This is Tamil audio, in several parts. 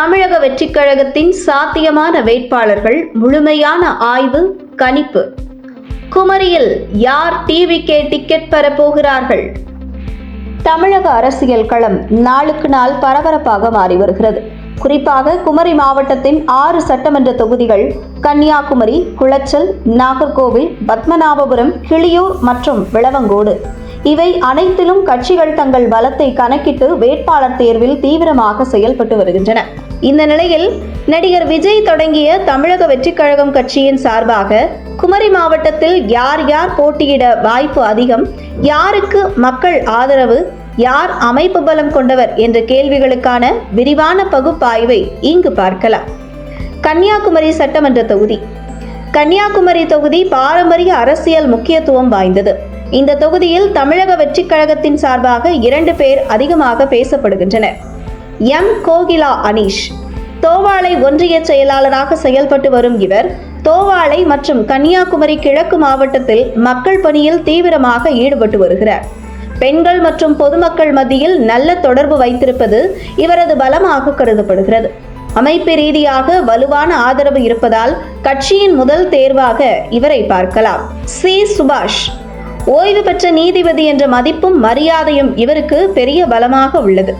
தமிழக வெற்றிக் கழகத்தின் சாத்தியமான வேட்பாளர்கள் முழுமையான ஆய்வு கணிப்பு. குமரியில் யார் டிவிகே டிக்கெட் பெற போகிறார்கள்? தமிழக அரசியல் களம் நாளுக்கு நாள் பரபரப்பாக மாறி வருகிறது. குறிப்பாக குமரி மாவட்டத்தின் 6 சட்டமன்ற தொகுதிகள் கன்னியாகுமரி, குளச்சல், நாகர்கோவில், பத்மநாபபுரம், கிளியூர் மற்றும் விளவங்கோடு இவை அனைத்திலும் கட்சிகள் தங்கள் பலத்தை கணக்கிட்டு வேட்பாளர் தேர்வில் தீவிரமாக செயல்பட்டு வருகின்றன. இந்த நிலையில் நடிகர் விஜய் தொடங்கிய தமிழக வெற்றிக் கழகம் கட்சியின் சார்பாக குமரி மாவட்டத்தில் யார் யார் போட்டியிட வாய்ப்பு அதிகம், யாருக்கு மக்கள் ஆதரவு, யார் அமைப்பு பலம் கொண்டவர் என்ற கேள்விகளுக்கான விரிவான பகுப்பாய்வை இங்கு பார்க்கலாம். கன்னியாகுமரி சட்டமன்ற தொகுதி. கன்னியாகுமரி தொகுதி பாரம்பரிய அரசியல் முக்கியத்துவம் வாய்ந்தது. இந்த தொகுதியில் தமிழக வெற்றிக் கழகத்தின் சார்பாக 2 பேர் அதிகமாக பேசப்படுகின்றனர். எம் கோகிலா அனீஷ் தோவாளை ஒன்றிய செயலாளராக செயல்பட்டு வரும் இவர் தோவாளை மற்றும் கன்னியாகுமரி கிழக்கு மாவட்டத்தில் மக்கள் பணியில் தீவிரமாக ஈடுபட்டு வருகிறார். பெண்கள் மற்றும் பொதுமக்கள் மத்தியில் நல்ல தொடர்பு வைத்திருப்பது இவரது பலமாக கருதப்படுகிறது. அமைப்பு ரீதியாக வலுவான ஆதரவு இருப்பதால் கட்சியின் முதல் தேர்வாக இவரை பார்க்கலாம். சி. சுபாஷ் ஓய்வு பெற்ற நீதிபதி என்ற மதிப்பும் மரியாதையும் இவருக்கு பெரிய பலமாக உள்ளது.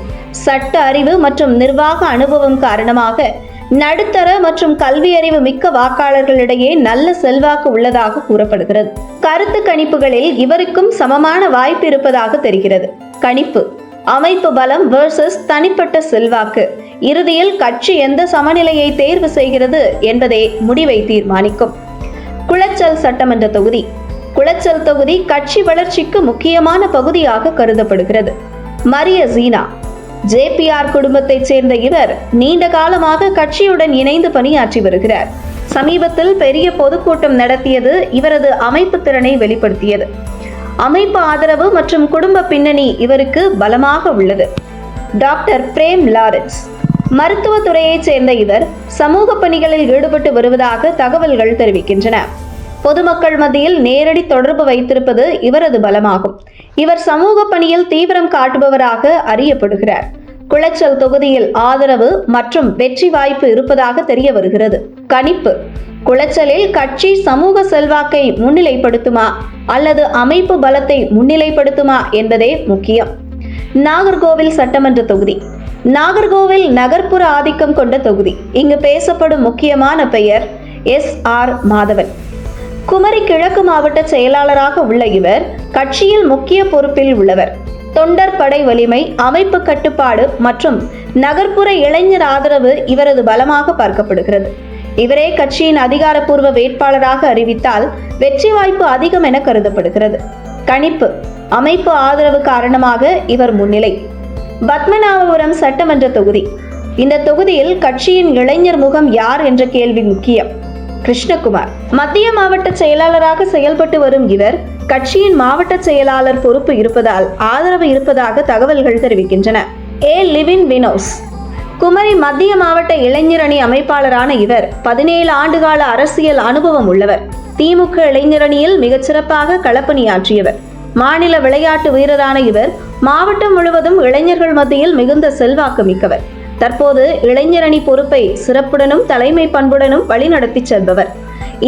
சட்ட அறிவு மற்றும் நிர்வாக அனுபவம் காரணமாக நடுத்தர மற்றும் கல்வி அறிவு மிக்க வாக்காளர்களிடையே நல்ல செல்வாக்கு உள்ளதாக கூறப்படுகிறது. கருத்து கணிப்புகளில் இவருக்கும் சமமான வாய்ப்பு இருப்பதாக தெரிகிறது. கணிப்பு: அமைப்பு பலம் வெர்சஸ் தனிப்பட்ட செல்வாக்கு. இறுதியில் கட்சி எந்த சமநிலையை தேர்வு செய்கிறது என்பதே முடிவை தீர்மானிக்கும். குளச்சல் சட்டமன்ற தொகுதி. குளச்சல் தொகுதி கட்சி வளர்ச்சிக்கு முக்கியமான பகுதியாக கருதப்படுகிறது. மரிய ஜீனா JPR குடும்பத்தைச் சேர்ந்த இவர் நீண்ட காலமாக கட்சியுடன் இணைந்து பணியாற்றி வருகிறார். சமீபத்தில் பெரிய பொதுக்கூட்டம் நடத்தியது இவரது அமைப்பு திறனை வெளிப்படுத்தியது. அமைப்பு ஆதரவு மற்றும் குடும்ப பின்னணி இவருக்கு பலமாக உள்ளது. டாக்டர் பிரேம் லாரன்ஸ் மருத்துவத்துறையைச் சேர்ந்த இவர் சமூக பணிகளில் ஈடுபட்டு வருவதாக தகவல்கள் தெரிவிக்கின்றன. பொதுமக்கள் மத்தியில் நேரடி தொடர்பு வைத்திருப்பது இவரது பலமாகும். இவர் சமூக பணியில் தீவிரம் காட்டுபவராக அறியப்படுகிறார். குளச்சல் தொகுதியில் ஆதரவு மற்றும் வெற்றி வாய்ப்பு இருப்பதாக தெரிய வருகிறது. கணிப்பு: குளச்சலில் கட்சி சமூக செல்வாக்கை முன்னிலைப்படுத்துமா அல்லது அமைப்பு பலத்தை முன்னிலைப்படுத்துமா என்பதே முக்கியம். நாகர்கோவில் சட்டமன்ற தொகுதி. நாகர்கோவில் நகர்ப்புற ஆதிக்கம் கொண்ட தொகுதி. இங்கு பேசப்படும் முக்கியமான பெயர் SR மாதவன். குமரி கிழக்கு மாவட்ட செயலாளராக உள்ள இவர் கட்சியில் முக்கிய பொறுப்பில் உள்ளவர். தொண்டர் படை வலிமை, அமைப்பு கட்டுப்பாடு மற்றும் நகர்ப்புற இளைஞர் ஆதரவு இவரது பலமாக பார்க்கப்படுகிறது. இவரே கட்சியின் அதிகாரப்பூர்வ வேட்பாளராக அறிவித்தால் வெற்றி வாய்ப்பு அதிகம் என கருதப்படுகிறது. கணிப்பு: அமைப்பு ஆதரவு காரணமாக இவர் முன்னிலை. பத்மநாபபுரம் சட்டமன்ற தொகுதி. இந்த தொகுதியில் கட்சியின் இளைஞர் முகம் யார் என்ற கேள்வி முக்கியம். கிருஷ்ணகுமார் மத்திய மாவட்ட செயலாளராக செயல்பட்டு வரும் இவர் கட்சியின் மாவட்ட செயலாளர் பொறுப்பு இருப்பதால் ஆதரவு இருப்பதாக தகவல்கள் தெரிவிக்கின்றன. லிவின் வினோஸ் குமரி மத்திய மாவட்ட இளைஞர் அணி அமைப்பாளரான இவர் 17 ஆண்டுகால அரசியல் அனுபவம் உள்ளவர். திமுக இளைஞரணியில் மிகச்சிறப்பாக களப்பணியாற்றியவர். மாநில விளையாட்டு வீரரான இவர் மாவட்டம் முழுவதும் இளைஞர்கள் மத்தியில் மிகுந்த செல்வாக்கு மிக்கவர். தற்போது இளைஞரணி பொறுப்பை சிறப்புடனும் தலைமை பண்புடனும் வழிநடத்தி செல்பவர்.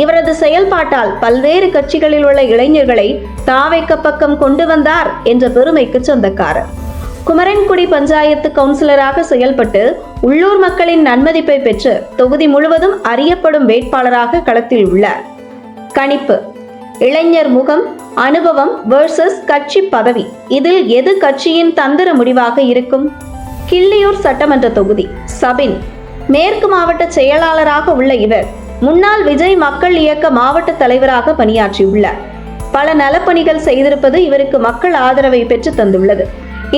இவரது செயல்பாட்டால் பல்வேறு கட்சிகளில் உள்ள இளைஞர்களை தாவேக்க பக்கம் கொண்டு வந்தார் என்ற பெருமைக்கு சொந்தக்காரர். குமரன்குடி பஞ்சாயத்து கவுன்சிலராக செயல்பட்டு உள்ளூர் மக்களின் நன்மதிப்பை பெற்று தொகுதி முழுவதும் அறியப்படும் வேட்பாளராக களத்தில் உள்ளார். கணிப்பு: இளைஞர் முகம், அனுபவம் வெர்சஸ் கட்சி பதவி. இதில் எது கட்சியின் தந்திர முடிவாக இருக்கும்? கிள்ளியூர் சட்டமன்ற தொகுதி. சபின் மேற்கு மாவட்ட செயலாளராக உள்ள இவர் முன்னாள் விஜய் மக்கள் இயக்க மாவட்ட தலைவராக பணியாற்றியுள்ளார். பல நலப்பணிகள் செய்திருப்பது இவருக்கு மக்கள் ஆதரவை பெற்று தந்துள்ளது.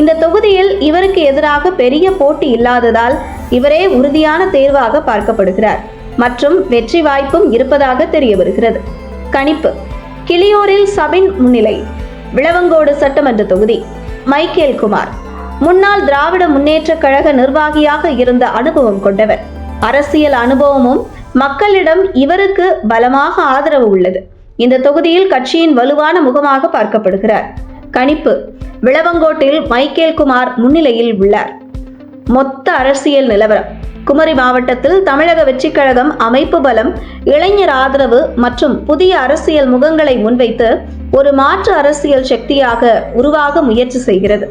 இந்த தொகுதியில் இவருக்கு எதிராக பெரிய போட்டி இல்லாததால் இவரே உறுதியான தேர்வாக பார்க்கப்படுகிறார் மற்றும் வெற்றி வாய்ப்பும் இருப்பதாக தெரிய வருகிறது. கணிப்பு: கிளியூரில் சபின் முன்னிலை. விளவங்கோடு சட்டமன்ற தொகுதி. மைக்கேல் குமார் முன்னாள் திராவிட முன்னேற்ற கழக நிர்வாகியாக இருந்த அனுபவம் கொண்டவர். அரசியல் அனுபவமும் மக்களிடம் இவருக்கு பலமாக ஆதரவு உள்ளது. இந்த தொகுதியில் கட்சியின் வலுவான முகமாக பார்க்கப்படுகிறார். கணிப்பு: விளவங்கோட்டில் மைக்கேல் குமார் முன்னிலையில் உள்ளார். மொத்த அரசியல் நிலவரம். குமரி மாவட்டத்தில் தமிழக வெற்றிக் கழகம் அமைப்பு பலம், இளைஞர் ஆதரவு மற்றும் புதிய அரசியல் முகங்களை முன்வைத்து ஒரு மாற்று அரசியல் சக்தியாக உருவாக முயற்சி செய்கிறது.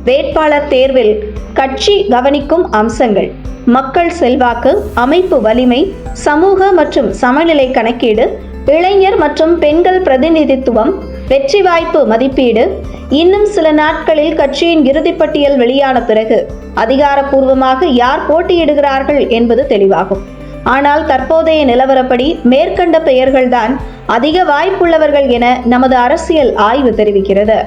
வேட்பாளர் தேர்வில் கட்சி கவனிக்கும் அம்சங்கள்: மக்கள் செல்வாக்கு, அமைப்பு வலிமை, சமூக மற்றும் சமநிலை கணக்கீடு, இளைஞர் மற்றும் பெண்கள் பிரதிநிதித்துவம், வெற்றி வாய்ப்பு மதிப்பீடு. இன்னும் சில நாட்களில் கட்சியின் இறுதிப்பட்டியல் வெளியான பிறகு அதிகாரப்பூர்வமாக யார் போட்டியிடுகிறார்கள் என்பது தெளிவாகும். ஆனால் தற்போதைய நிலவரப்படி மேற்கண்ட பெயர்கள்தான் அதிக வாய்ப்புள்ளவர்கள் என நமது அரசியல் ஆய்வு தெரிவிக்கிறது.